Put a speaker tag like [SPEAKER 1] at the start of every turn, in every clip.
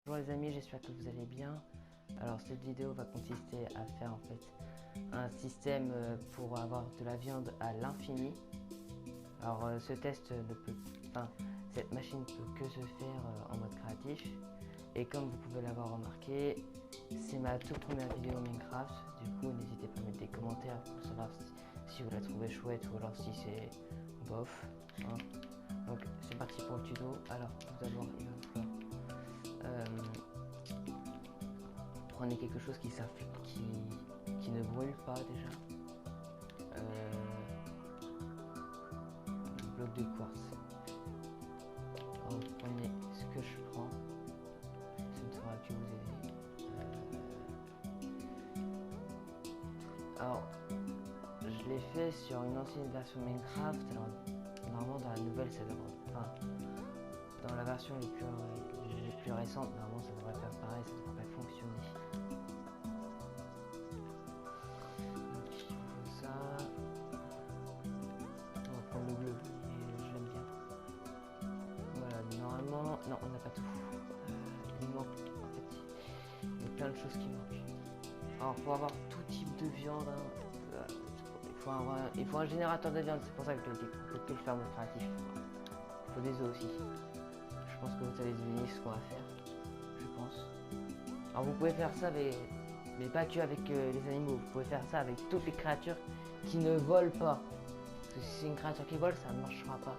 [SPEAKER 1] Bonjour les amis, j'espère que vous allez bien. Alors cette vidéo va consister à faire en fait un système pour avoir de la viande à l'infini. Alors ce test ne peut, enfin cette machine peut que se faire en mode créatif. Et comme vous pouvez l'avoir remarqué, c'est ma toute première vidéo Minecraft. Du coup n'hésitez pas à mettre des commentaires pour savoir si vous la trouvez chouette ou alors si c'est bof. Hein. Donc c'est parti pour le tuto. Alors tout d'abord il va falloir prenez quelque chose qui ne brûle pas déjà. Un bloc de quartz. Alors vous prenez ce que je prends, ça ne fera que vous aider. Alors je l'ai fait sur une ancienne version Minecraft. Alors normalement dans la nouvelle ça devrait, enfin dans la version les plus récentes, normalement ça devrait faire pareil, ça devrait fonctionner. Donc il faut ça. On va prendre le bleu, je l'aime bien. Voilà, normalement, non on n'a pas tout. Il manque, en fait, il y a plein de choses qui manquent. Alors pour avoir tout type de viande, hein, il faut un générateur de viande, c'est pour ça que je l'ai le faire mode créatif. Il faut des œufs aussi. Je pense que vous allez deviner ce qu'on va faire, je pense. Alors vous pouvez faire ça mais pas que avec les animaux, vous pouvez faire ça avec toutes les créatures qui ne volent pas. Parce que si c'est une créature qui vole, ça ne marchera pas.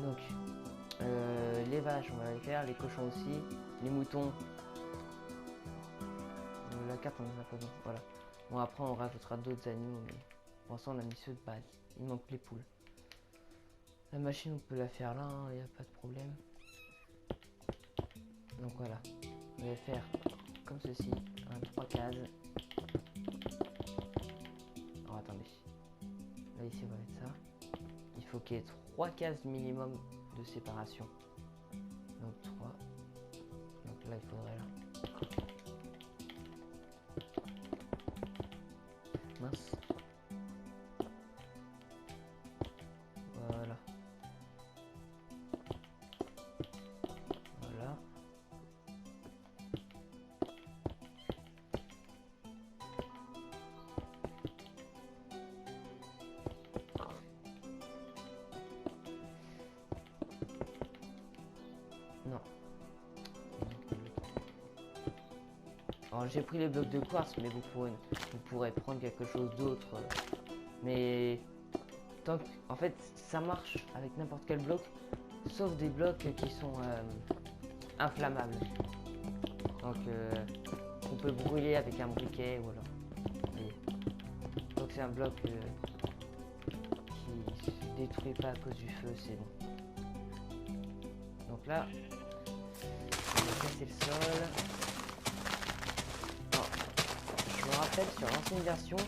[SPEAKER 1] Donc les vaches on va les faire, les cochons aussi, les moutons. La carte on en a pas besoin, voilà. Bon après on rajoutera d'autres animaux mais pour l'instant on a mis ceux de base. Il manque les poules. La machine on peut la faire là, il n'y a pas de problème. Donc voilà, on va faire comme ceci, un 3 cases. Alors attendez, là ici on va mettre ça. Il faut qu'il y ait 3 cases minimum de séparation. Donc 3. Donc là il faudrait là. Mince. Voilà. Voilà. Non. Alors j'ai pris les blocs de quartz, mais vous pourrez prendre quelque chose d'autre. Mais tant que, en fait, ça marche avec n'importe quel bloc, sauf des blocs qui sont inflammables. Donc on peut brûler avec un briquet ou alors. Voyez. Donc c'est un bloc qui se détruit pas à cause du feu, c'est bon. Donc là, on va casser le sol. Je me rappelle sur l'ancienne version,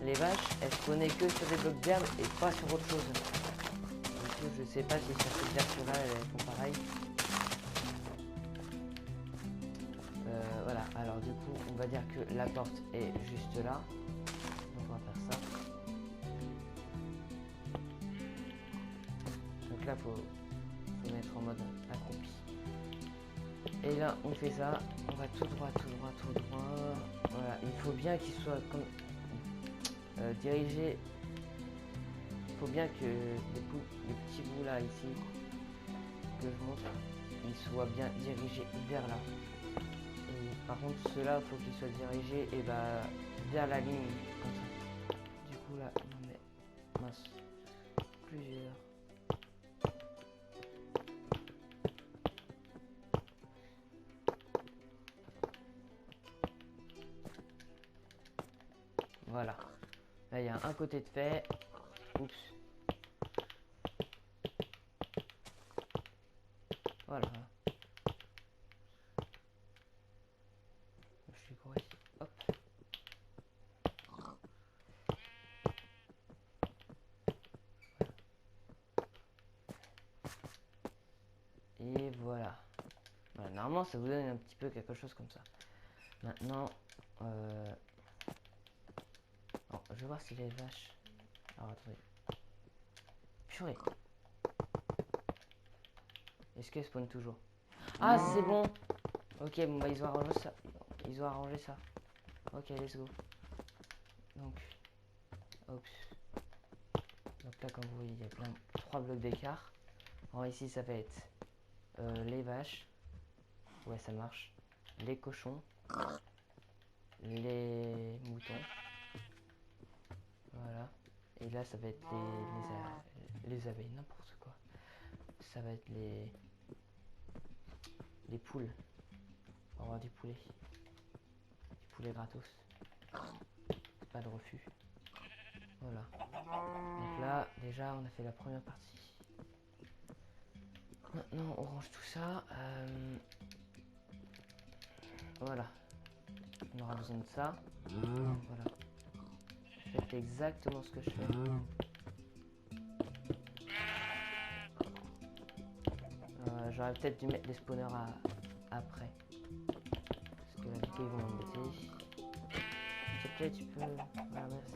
[SPEAKER 1] les vaches elles spawnaient que sur des blocs d'herbe et pas sur autre chose. Du coup, je sais pas si sur cette version là elles font pareil. Voilà, alors du coup on va dire que la porte est juste là. Donc on va faire ça. Donc là faut mettre en mode accroupi. Et là on fait ça, on va tout droit, tout droit, tout droit. Voilà, il faut bien qu'il soit comme dirigé. Il faut bien que les petits bouts là ici que je montre, ils soient bien dirigés vers là. Et par contre ceux-là, il faut qu'ils soient dirigés et bah vers la ligne comme ça. Du coup là, on met mince plusieurs. Voilà. Là, il y a un côté de fait. Oups. Voilà. Je suis correct. Hop. Et voilà. Voilà. Normalement, ça vous donne un petit peu quelque chose comme ça. Maintenant, bon, je vais voir si les vaches. Alors attendez. Purée. Est-ce qu'elles spawnent toujours? Ah, c'est bon. Ok, bon, bah, ils ont arrangé ça. Ils ont arrangé ça. Ok, let's go. Donc, hop. Donc là, comme vous voyez, il y a plein de 3 blocs d'écart. Alors ici, ça va être les vaches. Ouais, ça marche. Les cochons. Les moutons. Voilà. Et là, ça va être les abeilles, n'importe quoi. Ça va être les poules. On va avoir des poulets. Des poulets gratos. Pas de refus. Voilà. Donc là, déjà, on a fait la première partie. Maintenant, on range tout ça. Voilà. On aura besoin de ça. Voilà. Faites exactement ce que je fais. J'aurais peut-être dû mettre les spawners après. Parce que là, du coup, ils vont m'embêter. S'il te plaît, tu peux... Voilà, merci.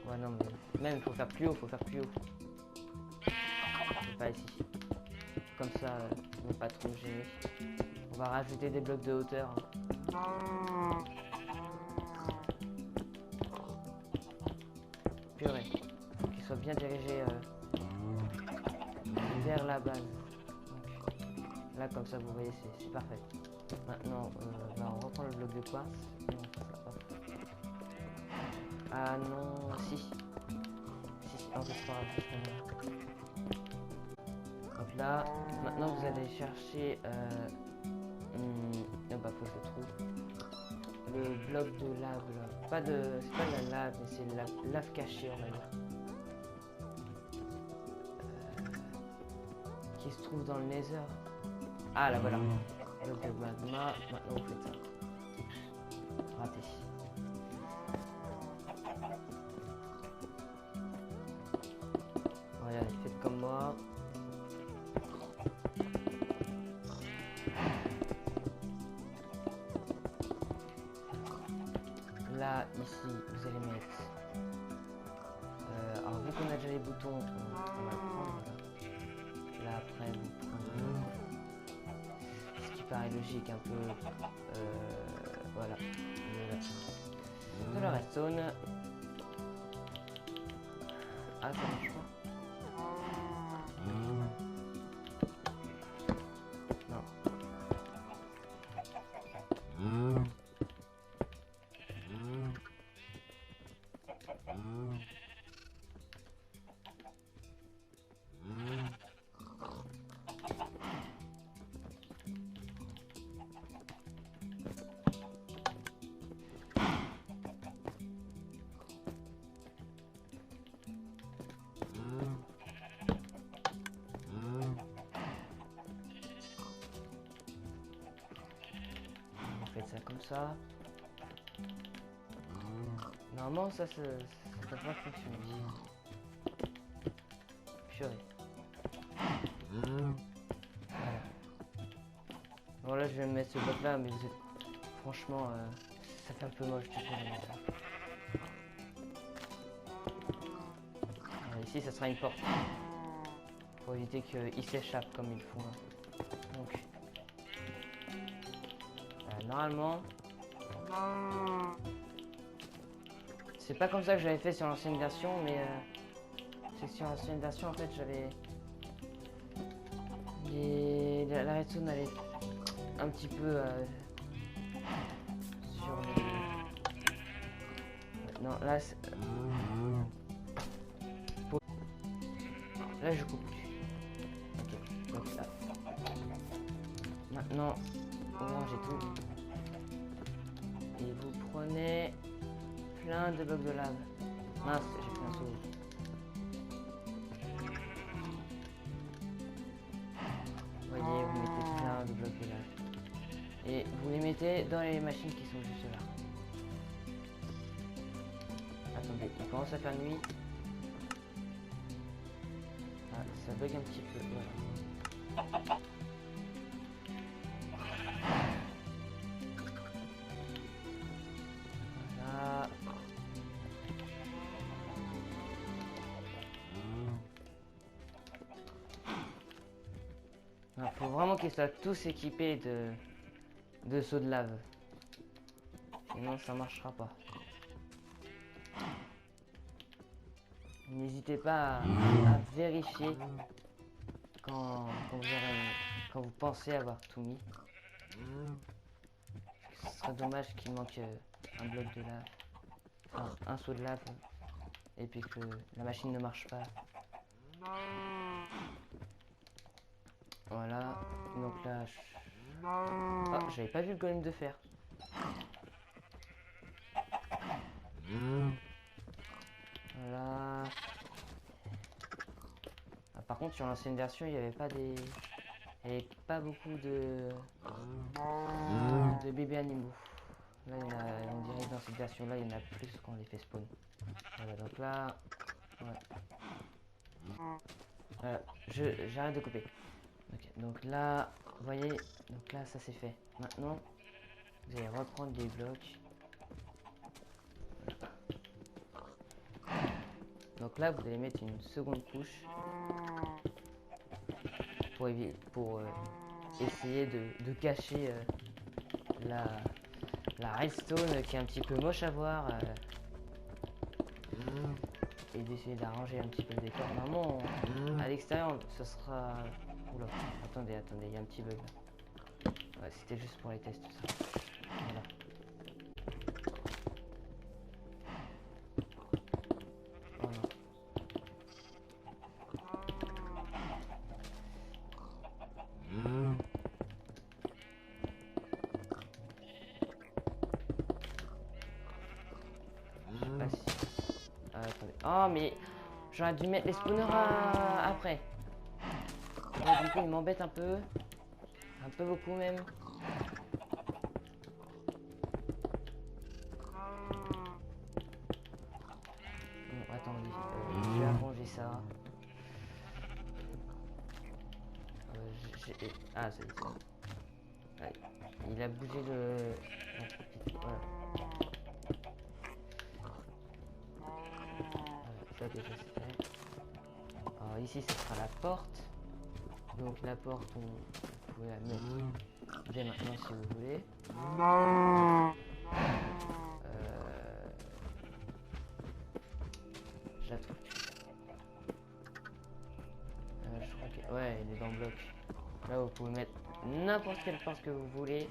[SPEAKER 1] Ouais, non, mais même, il faut faire plus haut, faut faire plus haut. C'est pas ici. Comme ça, on va pas trop me gêner. On va rajouter des blocs de hauteur. Purée. Faut qu'il soit bien dirigé vers la base. Donc, là, comme ça, vous voyez, c'est parfait. Maintenant, bah, on reprend le bloc de quartz. Ah non, si. En fait, c'est pas grave. Donc là, maintenant, vous allez chercher... bah, faut que je le trouve. Le bloc de lave, là. C'est pas de la lave, mais c'est la lave cachée, on va dire. Qui se trouve dans le nether. Ah, là, voilà. Bloc de magma. Maintenant, vous faites ça. Raté. Voilà, faites comme moi. Là, ici, vous allez mettre... alors, vu qu'on a déjà les boutons, on va le prendre. Là, après, vous prenez... Ce qui paraît logique, un peu... voilà. De la redstone. Ah, ça marche pas. Non. Ça comme ça. Normalement ça devrait fonctionner. Purée. Voilà. Bon là je vais mettre ce bloc là, mais vous êtes... Franchement ça fait un peu moche du coup de mettre ça. Alors, ici ça sera une porte. Pour éviter qu'ils s'échappent comme ils font là. Donc normalement, c'est pas comme ça que j'avais fait sur l'ancienne version, mais c'est que sur l'ancienne version en fait j'avais la redstone allait un petit peu sur le... Non, là là je coupe plus. Ok, donc là. Maintenant, vous rangez tout. Et vous prenez plein de blocs de lave. Mince, j'ai pris un saut. Vous voyez, vous mettez plein de blocs de lave. Et vous les mettez dans les machines qui sont juste là. Attendez, il commence à faire nuit. Ah, ça bug un petit peu, voilà. Il faut vraiment qu'ils soient tous équipés de sauts de lave. Sinon ça marchera pas. N'hésitez pas à vérifier quand vous pensez avoir tout mis. Ce serait dommage qu'il manque un bloc de lave. Enfin, un seau de lave. Et puis que la machine ne marche pas. Voilà. Donc là... Oh, j'avais pas vu le golem de fer. Voilà. Ah, par contre, sur l'ancienne version, il n'y avait pas des... Il n'y avait pas beaucoup de bébés animaux. Là, il y en a, on dirait que dans cette version-là, il y en a plus quand on les fait spawn. Voilà, donc là... Ouais. Voilà, j'arrête de couper. Okay, donc là, vous voyez, donc là, ça c'est fait. Maintenant, vous allez reprendre des blocs. Donc là, vous allez mettre une seconde couche pour essayer de cacher la redstone qui est un petit peu moche à voir et d'essayer d'arranger un petit peu le décor. Normalement, à l'extérieur, ce sera... Oula, attendez, il y a un petit bug là. Ouais, c'était juste pour les tests, tout ça. Voilà. Oh non. Je sais pas si... Ah, attendez. Oh, mais j'aurais dû mettre les spawners après. Ouais, du coup, il m'embête un peu beaucoup même. Bon, attendez, je vais arranger ça. Ah, c'est ça. Ouais, il a bougé le... Voilà. Ça déjà c'est fait. Alors ici, ce sera la porte. Donc la porte, vous pouvez la mettre dès maintenant si vous voulez. Je la trouve. Je crois que... Ouais, elle est dans le bloc. Là, vous pouvez mettre n'importe quelle porte que vous voulez.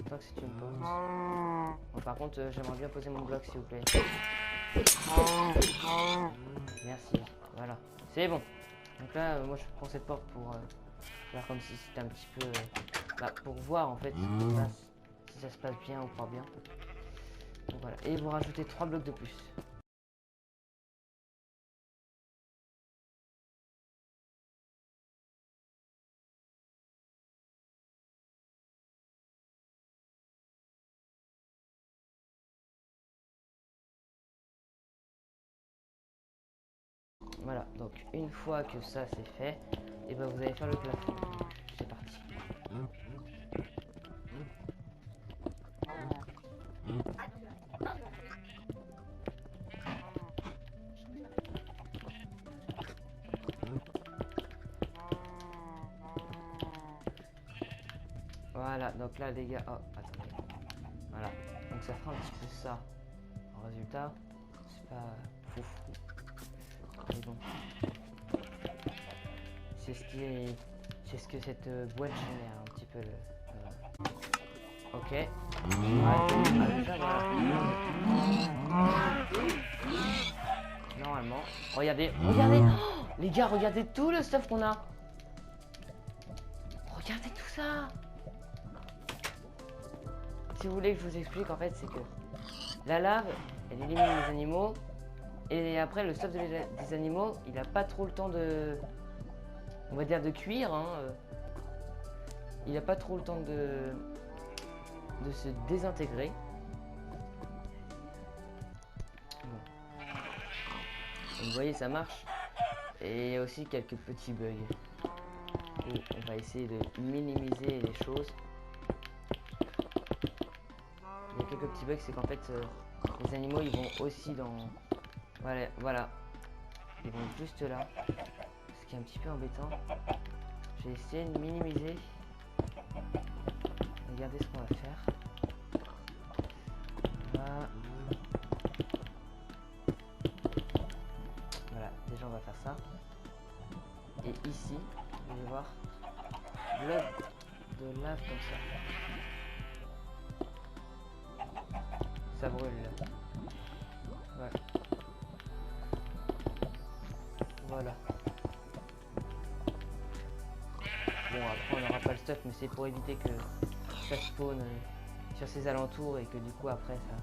[SPEAKER 1] Tant que c'est une porte. Bon, par contre, j'aimerais bien poser mon bloc s'il vous plaît. Merci. Voilà. C'est bon. Donc là, moi je prends cette porte pour faire comme si c'était un petit peu... pour voir en fait si ça se passe bien ou pas bien. Donc voilà. Et vous rajoutez 3 blocs de plus. Voilà, donc une fois que ça c'est fait, et ben vous allez faire le plafond. C'est parti. Voilà, donc là les gars, oh attendez. Voilà, donc ça fera un petit peu ça. En résultat, c'est pas foufou. Mais bon. C'est ce que cette boîte génère un petit peu le... Ok. Ouais. Ah, déjà, voilà. Normalement. Regardez. Oh, les gars, regardez tout le stuff qu'on a. Regardez tout ça. Si vous voulez que je vous explique, en fait, c'est que la lave, elle élimine les animaux. Et après, le stuff des animaux, il n'a pas trop le temps de... On va dire de cuire. Hein. Il n'a pas trop le temps de se désintégrer. Bon. Vous voyez, ça marche. Et il y a aussi quelques petits bugs. Et on va essayer de minimiser les choses. Il y a quelques petits bugs, c'est qu'en fait, les animaux, ils vont aussi dans... Voilà. Ils vont juste là. Ce qui est un petit peu embêtant. j'ai essayé de minimiser. Regardez ce qu'on va faire. Là. Voilà, déjà on va faire ça. Et ici, vous allez voir, bloc de lave comme ça. Ça brûle là. Ouais. Voilà. Bon, après on n'aura pas le stuff, mais c'est pour éviter que ça spawn sur ses alentours et que du coup après ça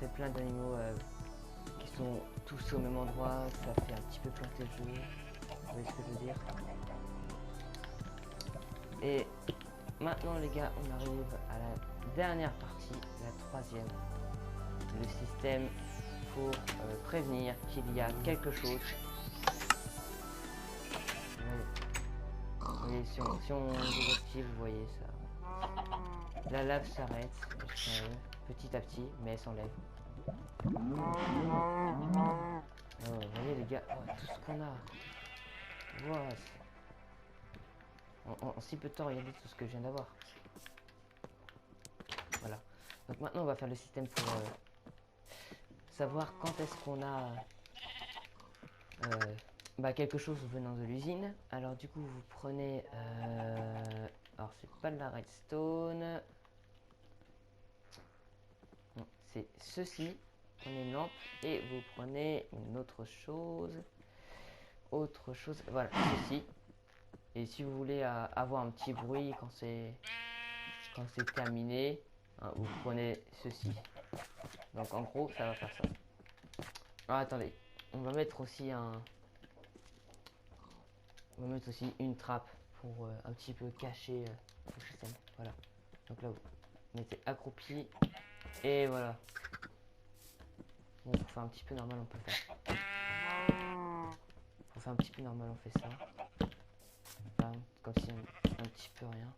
[SPEAKER 1] fait plein d'animaux qui sont tous au même endroit. Ça fait un petit peu planter le jeu. Vous voyez ce que je veux dire? Et maintenant les gars, on arrive à la dernière partie, la troisième. Le système pour prévenir qu'il y a quelque chose. Vous voyez, si on désactive, vous voyez ça. La lave s'arrête petit à petit, mais elle s'enlève. Oh, vous voyez les gars, oh, tout ce qu'on a. Wow. En si peu de temps, regardez tout ce que je viens d'avoir. Voilà. Donc maintenant, on va faire le système pour savoir quand est-ce qu'on a quelque chose venant de l'usine. Alors du coup, vous prenez... alors c'est pas de la redstone. Non, c'est ceci. Prenez une lampe et vous prenez une autre chose. Voilà, ceci. Et si vous voulez avoir un petit bruit quand c'est terminé, hein, vous prenez ceci. Donc en gros, ça va faire ça. Ah, attendez, on va mettre aussi une trappe pour un petit peu cacher le système. Voilà. Donc là, vous mettez accroupi et voilà. Bon, pour faire un petit peu normal, on peut faire. Pour faire un petit peu normal, on fait ça. Enfin, comme si un petit peu rien.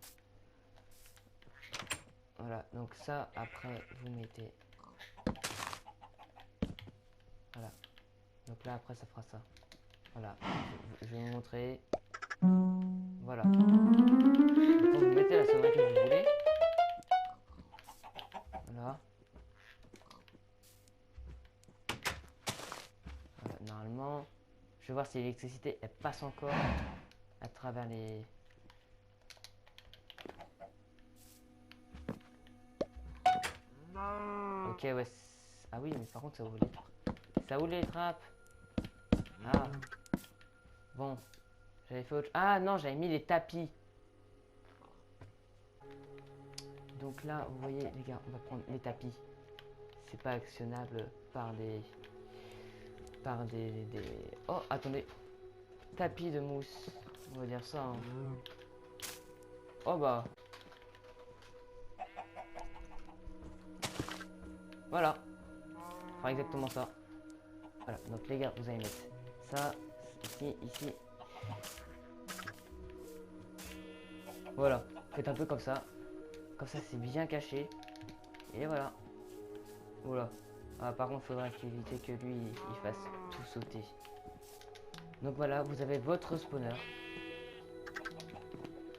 [SPEAKER 1] Voilà, donc ça, après, vous mettez... Voilà. Donc là, après, ça fera ça. Voilà. Je vais vous montrer. Voilà. Donc, quand vous mettez la sonnerie que vous voulez. Voilà. Voilà. Normalement, je vais voir si l'électricité, elle passe encore à travers les... Ok, ouais. Ah oui, mais par contre, ça ouvre les trappes. Ça ouvre les trappes. Ah. Bon. J'avais fait autre... Ah non, j'avais mis les tapis. Donc là, vous voyez, les gars, on va prendre les tapis. C'est pas actionnable par des... Oh, attendez. Tapis de mousse. On va dire ça. Hein. Oh bah. Voilà. On fera exactement ça. Voilà. Donc les gars, vous allez mettre ça ici. Voilà. Faites un peu comme ça. Comme ça, c'est bien caché. Et voilà. Voilà. Ah, par contre, il faudra éviter que lui, il fasse tout sauter. Donc voilà, vous avez votre spawner.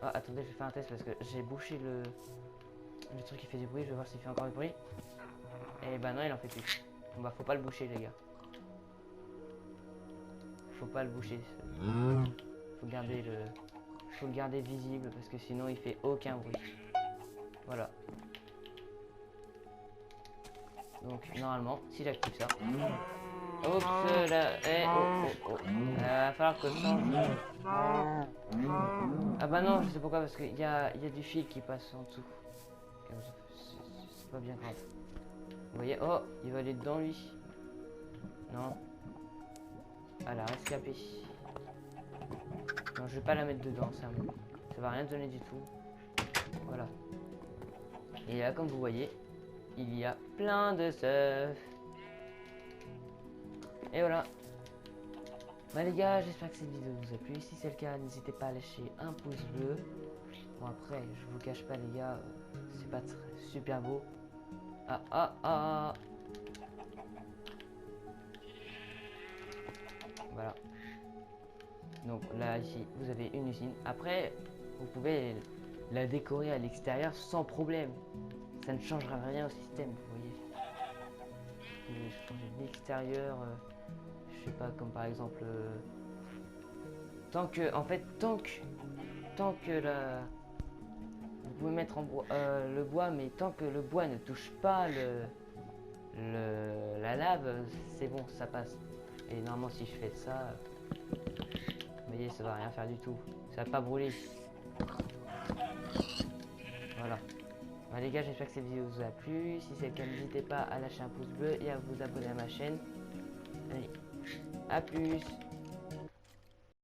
[SPEAKER 1] Ah, attendez, je vais faire un test parce que j'ai bouché le truc qui fait du bruit. Je vais voir s'il fait encore du bruit. Et bah non, il en fait plus. Bon bah, faut pas le boucher, les gars. Faut pas le boucher. Faut le garder visible parce que sinon il fait aucun bruit. Voilà. Donc normalement, si j'active ça. Oups là, oh. Va falloir que je change. Ah bah non, je sais pourquoi, parce qu'il y a du fil qui passe en dessous. C'est pas bien grave. Vous voyez, oh, il va aller dedans lui. Non. Ah, la rescapée. Non, je vais pas la mettre dedans, ça va rien donner du tout. Voilà. Et là, comme vous voyez, il y a plein de stuff. Et voilà. Bah les gars, j'espère que cette vidéo vous a plu. Si c'est le cas, n'hésitez pas à lâcher un pouce bleu. Bon après, je vous cache pas les gars, c'est pas super beau. Ah. Voilà. Donc là, ici, vous avez une usine. Après, vous pouvez la décorer à l'extérieur sans problème. Ça ne changera rien au système, vous voyez. Vous pouvez changer l'extérieur, je sais pas, comme par exemple, tant que, en fait, tant que la, vous pouvez mettre en bois, le bois, mais tant que le bois ne touche pas la lave, c'est bon, ça passe. Et normalement, si je fais ça, vous voyez, ça va rien faire du tout. Ça va pas brûler. Voilà. Bah, les gars, j'espère que cette vidéo vous a plu. Si c'est le cas, n'hésitez pas à lâcher un pouce bleu et à vous abonner à ma chaîne. Allez, à plus.